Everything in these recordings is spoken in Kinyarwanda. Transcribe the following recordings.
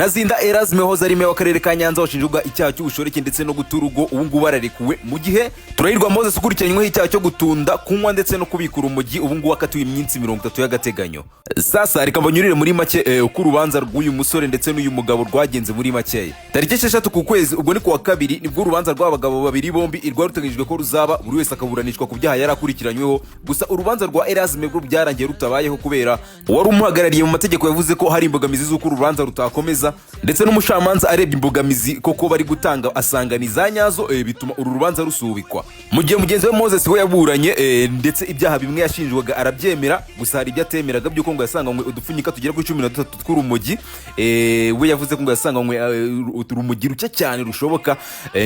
Nazinda Erasme hoza ari meya w'akarere ka Nyanza washinjwaga icyaha cy'ubushoreke ndetse no guturugo ubu ngubu ararekuwe mu gihe Turahirwa Moses ukurikiranyweho icyaha cyo gutunda kunywa ndetse no kubikura umujyi ubu ngubu akatiwe iminsi 30 y'agateganyo. Sasa reka mbanyurire muri make uko urubanza rw'uyu musore ndetse n'uyu mugabo rwagenze muri make. Tariki 6 ku kwezi ubwo ni ku wa kabiri nibwo urubanza rw'abagabo babiri bombi rwaruteganyijwe ko ruzaba buri wese akaburanishwa ku byaha yarakurikiranyweho. Gusa urubanza rwa Erasme bwo byarangiye rutabayeho kubera wari umuhagarariye mu mategeko yavuze ko hari imbogamizi z'uko urubanza rutakomeza ndetse n'umushamanza arebye imbogamizi koko bari gutanga asanganiza nyazo bituma uru rubanza rusubikwa. Mu gihe mugenzi we Moses we yaburanye ndetse ibyaha bimwe yashinjwaga arabyemera, gusa hari ibyo atemeraga by'uko ngo yasanganywe udupfunyika tugera kuri 13 tw'urumogi. We yavuze ko ngo yasanganywe urumogi ruke cyane rushoboka,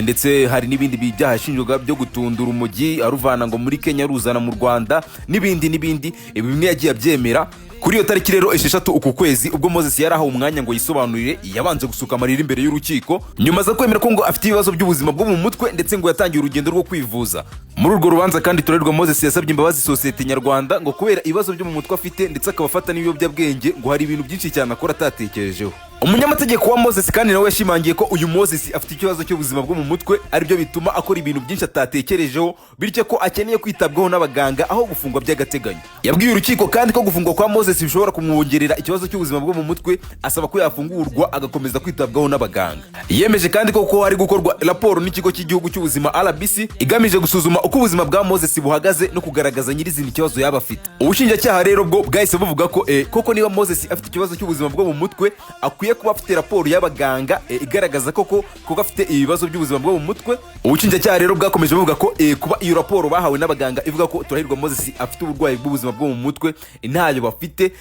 ndetse hari n'ibindi byaha yashinjwaga byo gutunda urumogi aruvana ngo muri Kenya ruzana mu Rwanda n'ibindi bimwe yagiye abyemera. Kuri iyo tariki rero 6 uku kwezi ubwo Moses yarahawe umwanya ngo yisobanurire, yabanje gusuka amarira imbere y'urukiko nyuma zo kwemera ko ngo afite ibibazo by'ubuzima bwo mu mutwe ndetse ngo yatangiye urugendo rwo kwivuza. Muri urwo rubanza kandi Turahirwa Moses yasabye imbabazi sosiyete nyarwanda ngo kubera ibibazo byo mu mutwe afite ndetse akabafata n'ibiyobyabwenge ngo hari ibintu byinshi cyane akora atatekerejeho. Umunyamategeko wa Moses kandi nawe yashimangiye ko uyu Moses afite ikibazo cy'ubuzima bwo mu mutwe aribyo bituma akora ibintu byinshi atatekerejeho, bityo ko akeneye kwitabwaho n'abaganga aho gufungwa by'agateganyo. Yabwiye urukiko kandi ko gufungwa kwa Moses bishobora kumwongerera ikibazo cy'ubuzima bwo mu mutwe, asaba ko yafungurwa agakomeza kwitabwaho n'abaganga. Yemeje kandi ko hari gukorwa raporo n'ikigo cy'igihugu cy'ubuzima RBC igamije gusuzuma uko ubuzima bwa Moses buhagaze no kugaragaza nyirizina ikibazo yaba afite. Ubushinjacyaha rero bwo bwahise buvuga ko koko niba Moses afite ikibazo cy'ubuzima bwo mu mutwe akwiye kuba afite raporo y'abaganga igaragaza koko afite ibibazo by'ubuzima bwo mu mutwe. Ubushinjacyaha rero bwakomeje buvuga ko kuba iyo raporo bahawe n'abaganga ivuga ko Turahirwa Moses afite uburwayi bw'ubuzima bwo mu mutwe ntayo bafite,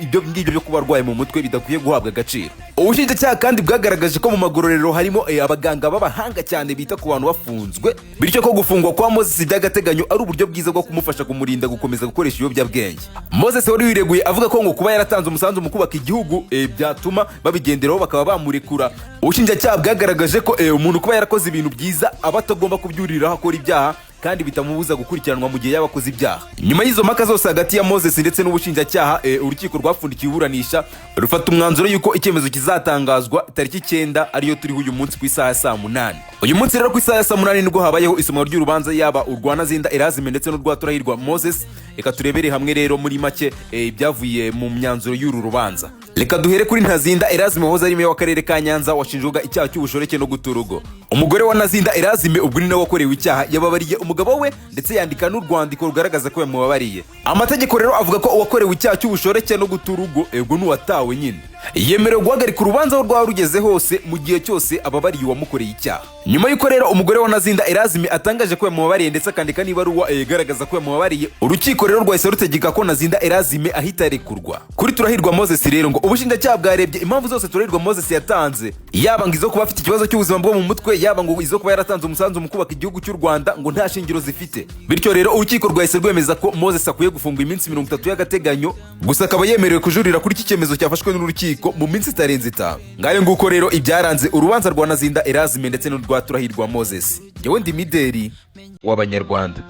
ibyo ngibyo byo kuba arwaye mu mutwe bidakwiye guhabwa agaciro. Ubushinjacyaha kandi bwagaragaje ko mu magororero harimo abaganga b'abahanga cyane bita ku bantu bafunzwe, bityo ko gufungwa kwa Moses by'agateganyo ari uburyo bwiza bwo kumufasha kumurinda gukomeza gukoresha ibiyobyabwenge. Moses wari wireguye avuga ko ngo kuba yaratanze umusanzu mu kubaka igihugu byatuma babigenderaho bakaba bamurekura. Ubushinjacyaha bwagaragaje ko umuntu kuba yarakoze ibintu byiza aba atagomba kubyuriraho akora ibyaha kandi bitamubuza gukurikiranwa mu gihe yabakoze ibyaha. Nyuma y'izo mpaka zose hagati ya Moses ndetse n'ubushinjacyaha urukiko rwafundikiye iburanisha rufata umwanzuro yuko icyemezo kizatangazwa tariki 9 ariyo turiho uyu munsi ku isaha ya 8. Uyu munsi rero ku isaha ya 8 nibwo habayeho isomero ry'urubanza yaba urwa Nazinda Erasme ndetse n'urwa Turahirwa Moses. Reka turebere hamwe rero muri make ibyavuye mu myanzuro y'uru rubanza. Reka duhere kuri Nazinda Erasme hoza ari meya w'akarere ka Nyanza washinjwaga icyaha cy'ubushoreke no guturugo. Umugore wa Nazinda Erasme ubwo ni nawe wakorewe icyaha yababariye umugabo we ndetse yandika n'urwandiko rugaragaza ko yamubabariye. Amategeko rero avuga ko uwakorewe icyaha cy'ubushoreke no guturugo ubwo n'uwatawe nyine yemerewe guhagarika urubanza rwawe rugeze hose mu gihe cyose ababariye uwamukoreye icyaha. Nyuma y'uko rero umugore wa Nazinda Erasme atangaje ko yamubabariye ndetse akandika n'ibaruwa igaragaza ko yamubabariye, urukiko rero rwahise rutegeka ko Nazinda Erasme ahita arekurwa. Kuri Turahirwa Moses rero ngo ubushinjacyaha bwarebye impamvu zose Turahirwa Moses yatanze, yaba ngo izo kuba afite ikibazo cy'ubuzima bwo mu mutwe, yaba ngo izo kuba yaratanze umusanzu mu kubaka igihugu cy'u Rwanda ngo nta shingiro zifite. Bityo rero urukiko rwahise rwemeza ko Moses akwiye gufungwa iminsi 30 y'agateganyo, gusa akaba yemerewe kujurira kuri iki cyemezo cyafashwe n'urukiko mu minsi itarenze 5. Ngayo nguko rero ibyaranze urubanza rwa Nazinda Erasme ndetse n'urwa Turahirwa Moses. Yewe ndi mideri w'Abanyarwanda.